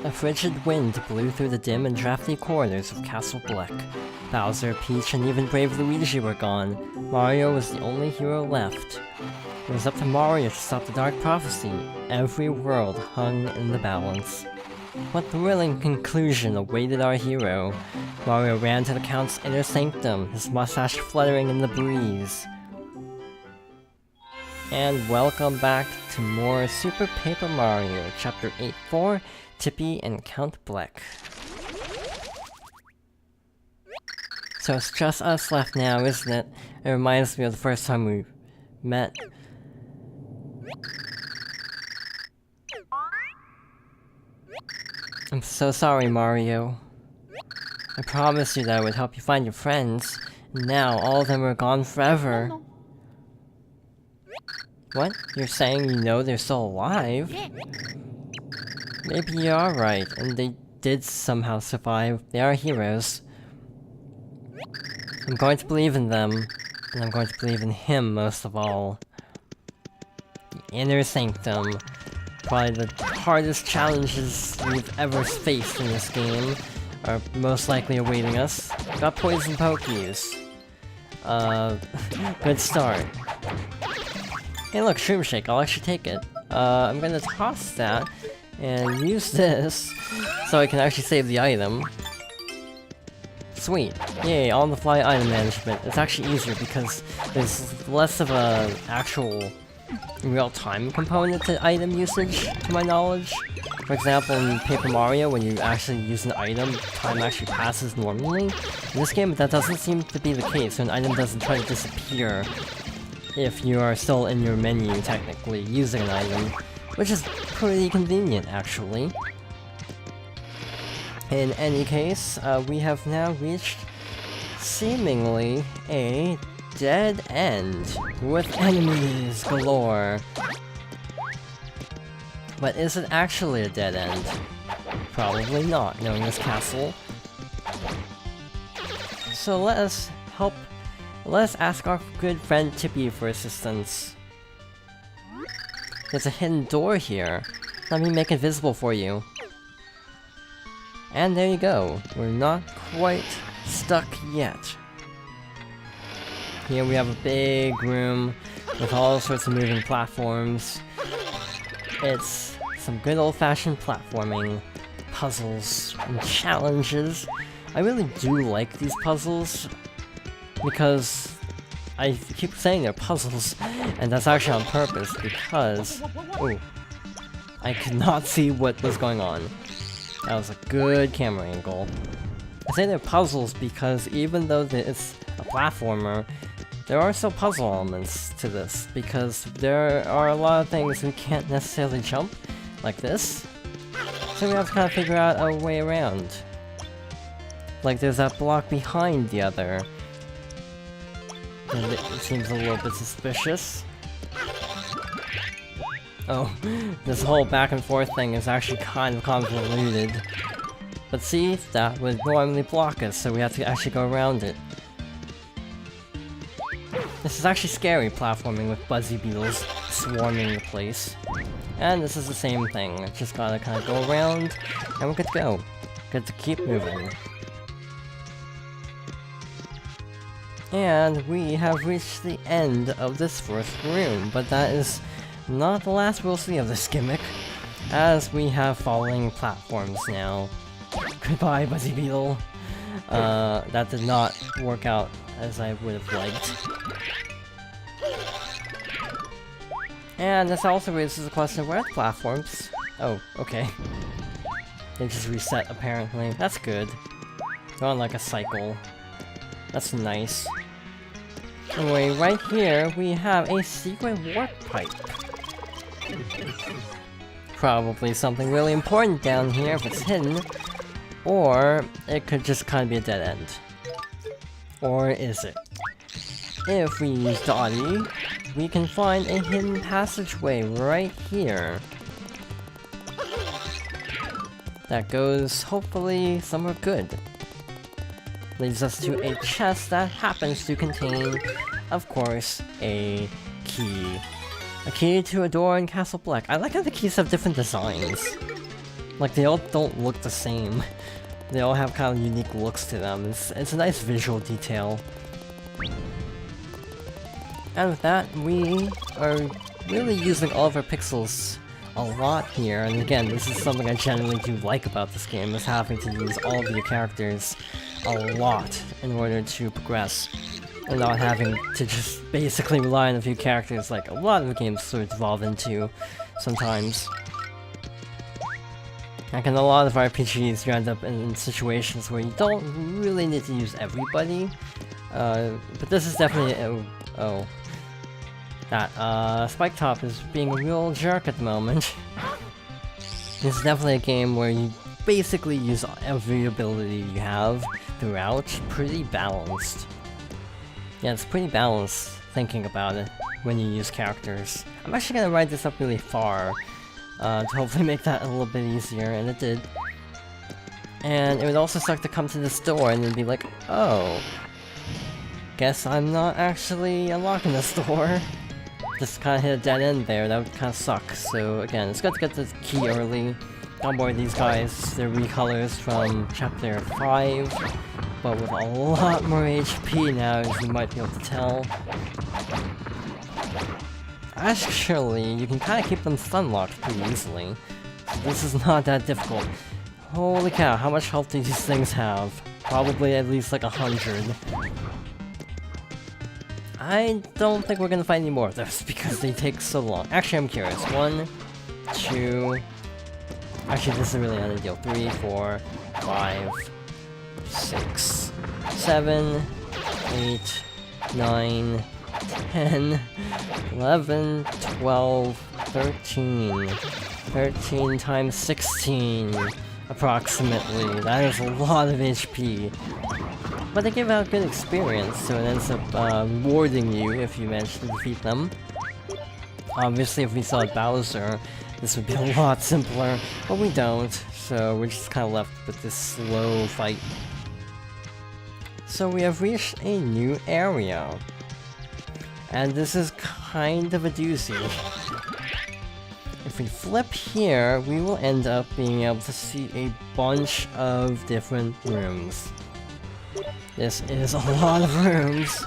A frigid wind blew through the dim and drafty corridors of Castle Bleck. Bowser, Peach, and even brave Luigi were gone. Mario was the only hero left. It was up to Mario to stop the Dark Prophecy. Every world hung in the balance. What thrilling conclusion awaited our hero. Mario ran to the Count's inner sanctum, his mustache fluttering in the breeze. And welcome back to more Super Paper Mario, Chapter 8-4, Tippy and Count Bleck. So it's just us left now, isn't it? It reminds me of the first time we met. I'm so sorry, Mario. I promised you that I would help you find your friends, and now all of them are gone forever. What? You're saying you know they're still alive? Maybe you are right, and they did somehow survive. They are heroes. I'm going to believe in them, and I'm going to believe in him most of all. The inner sanctum. Probably the hardest challenges we've ever faced in this game are most likely awaiting us. Got poison Pokies. Good start. Hey look, Shroom Shake, I'll actually take it. I'm gonna toss that and use this so I can actually save the item. Sweet. Yay, on-the-fly item management. It's actually easier because there's less of a actual real-time component to item usage, to my knowledge. For example, in Paper Mario, when you actually use an item, time actually passes normally. In this game, that doesn't seem to be the case, so an item doesn't try to disappear if you are still in your menu, technically, using an item, which is pretty convenient, actually. In any case, we have now reached, seemingly, a dead end, with enemies galore. But is it actually a dead end? Probably not, knowing this castle. So let us ask our good friend Tippy for assistance. There's a hidden door here. Let me make it visible for you. And there you go. We're not quite stuck yet. Here we have a big room with all sorts of moving platforms. It's some good old-fashioned platforming, puzzles, and challenges. I really do like these puzzles, because I keep saying they're puzzles, and that's actually on purpose, because... Ooh. I could not see what was going on. That was a good camera angle. I say they're puzzles because even though it's a platformer, there are still puzzle elements to this, because there are a lot of things we can't necessarily jump, like this. So we have to kind of figure out a way around. Like there's that block behind the other. And it seems a little bit suspicious. Oh, this whole back and forth thing is actually kind of convoluted. But see, that would normally block us, so we have to actually go around it. This is actually scary platforming with buzzy beetles swarming the place. And this is the same thing, just gotta kind of go around, and we're good to go. Good to keep moving. And we have reached the end of this first room, but that is not the last we'll see of this gimmick, as we have falling platforms now. Goodbye, Buzzy Beetle. That did not work out as I would have liked. And this also raises the question of where are the platforms? Oh, okay. They just reset, apparently. That's good. They're on like a cycle. That's nice. Anyway, right here, we have a secret warp pipe. Probably something really important down here if it's hidden. Or it could just kind of be a dead end. Or is it? If we use Dottie, we can find a hidden passageway right here. That goes, hopefully, somewhere good. Leads us to a chest that happens to contain, of course, a key. A key to a door in Castle Bleck. I like how the keys have different designs. Like, they all don't look the same. They all have kind of unique looks to them. It's a nice visual detail. And with that, we are really using all of our pixels a lot here, and again, this is something I generally do like about this game, is having to use all of your characters a lot in order to progress, and not having to just basically rely on a few characters like a lot of the games sort of devolve into sometimes. Like in a lot of RPGs, you end up in situations where you don't really need to use everybody, but this is definitely Spike Top is being a real jerk at the moment. This is definitely a game where you basically use every ability you have throughout. Pretty balanced. Yeah, it's pretty balanced thinking about it when you use characters. I'm actually gonna ride this up really far to hopefully make that a little bit easier, and it did. And it would also suck to come to this door and then be like, oh, guess I'm not actually unlocking this door. Just kinda hit a dead end there, that would kinda suck. So again, it's good to get the key early. Don't worry, these guys, they're recolors from chapter 5, but with a lot more HP now, as you might be able to tell. Actually, you can kinda keep them stun-locked pretty easily. So this is not that difficult. Holy cow, how much health do these things have? Probably at least like 100. I don't think we're gonna find any more of those because they take so long. Actually, I'm curious. 1, 2... Actually, this is really not a deal. 3, 4, 5, 6, 7, 8, 9, 10, 11, 12, 13. 13 times 16, approximately. That is a lot of HP. But they give out good experience, so it ends up rewarding you if you manage to defeat them. Obviously, if we saw Bowser, this would be a lot simpler, but we don't, so we're just kind of left with this slow fight. So we have reached a new area. And this is kind of a doozy. If we flip here, we will end up being able to see a bunch of different rooms. This is a lot of rooms,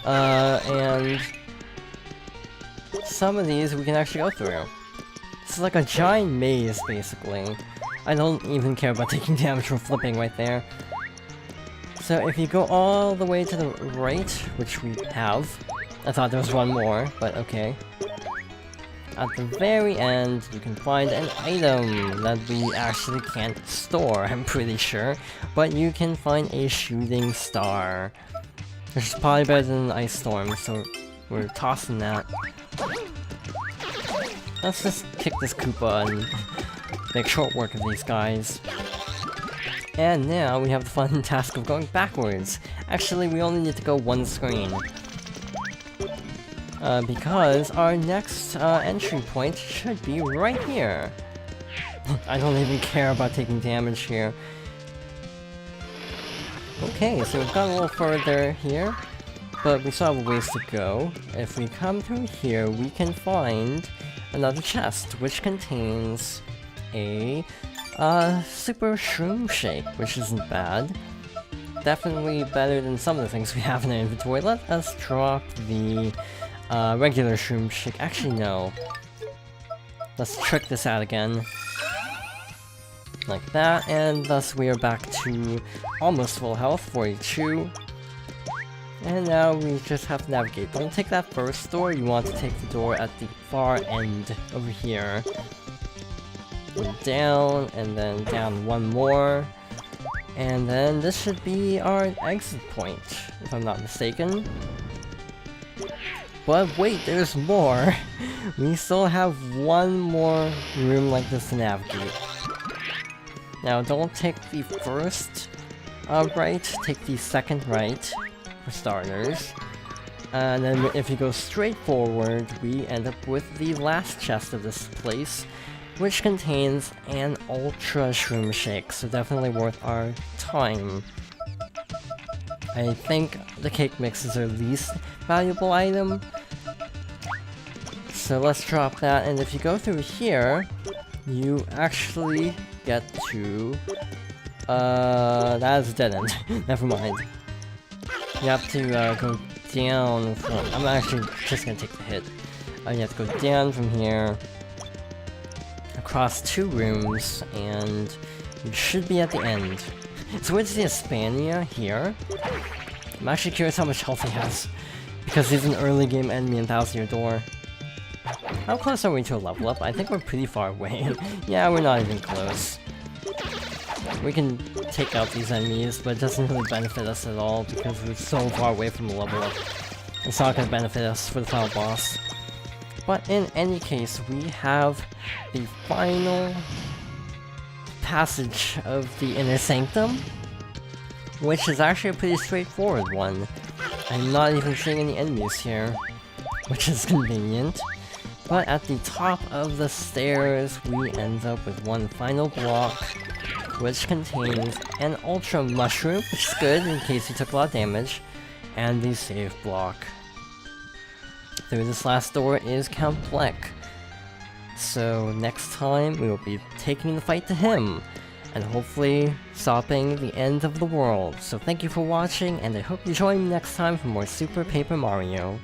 and some of these we can actually go through. It's like a giant maze, basically. I don't even care about taking damage from flipping right there. So if you go all the way to the right, which we have, I thought there was one more, but okay. At the very end, you can find an item that we actually can't store, I'm pretty sure. But you can find a shooting star, which is probably better than an ice storm, so we're tossing that. Let's just kick this Koopa and make short work of these guys. And now we have the fun task of going backwards. Actually, we only need to go one screen. Because our next entry point should be right here. I don't even care about taking damage here. Okay, so we've gone a little further here, but we still have a ways to go. If we come through here, we can find another chest, which contains a super shroom shake, which isn't bad. Definitely better than some of the things we have in our inventory. Let us drop the regular shroom shake. Actually, no. Let's trick this out again. Like that, and thus we are back to almost full health, 42. And now we just have to navigate. Don't take that first door, you want to take the door at the far end over here. Go down, and then down one more. And then this should be our exit point, if I'm not mistaken. But wait, there's more! We still have one more room like this to navigate. Now, don't take the first right, take the second right, for starters. And then if you go straight forward, we end up with the last chest of this place, which contains an Ultra Shroom Shake, so definitely worth our time. I think the cake mix is our least valuable item. So let's drop that, and if you go through here, you actually get to... that is a dead end. Never mind. You have to go down from... I'm actually just gonna take the hit. You have to go down from here, across 2 rooms, and you should be at the end. So where's the Hispania here? I'm actually curious how much health he has, because he's an early game enemy in Thousand Year Door. How close are we to a level up? I think we're pretty far away. Yeah, we're not even close. We can take out these enemies, but it doesn't really benefit us at all because we're so far away from the level up. It's not gonna benefit us for the final boss. But in any case, we have the final passage of the Inner Sanctum, which is actually a pretty straightforward one. I'm not even seeing any enemies here, which is convenient. But at the top of the stairs, we end up with one final block, which contains an Ultra Mushroom, which is good in case you took a lot of damage, and the save block. Through this last door is Count Bleck. So next time we will be taking the fight to him, and hopefully stopping the end of the world. So thank you for watching, and I hope you join me next time for more Super Paper Mario.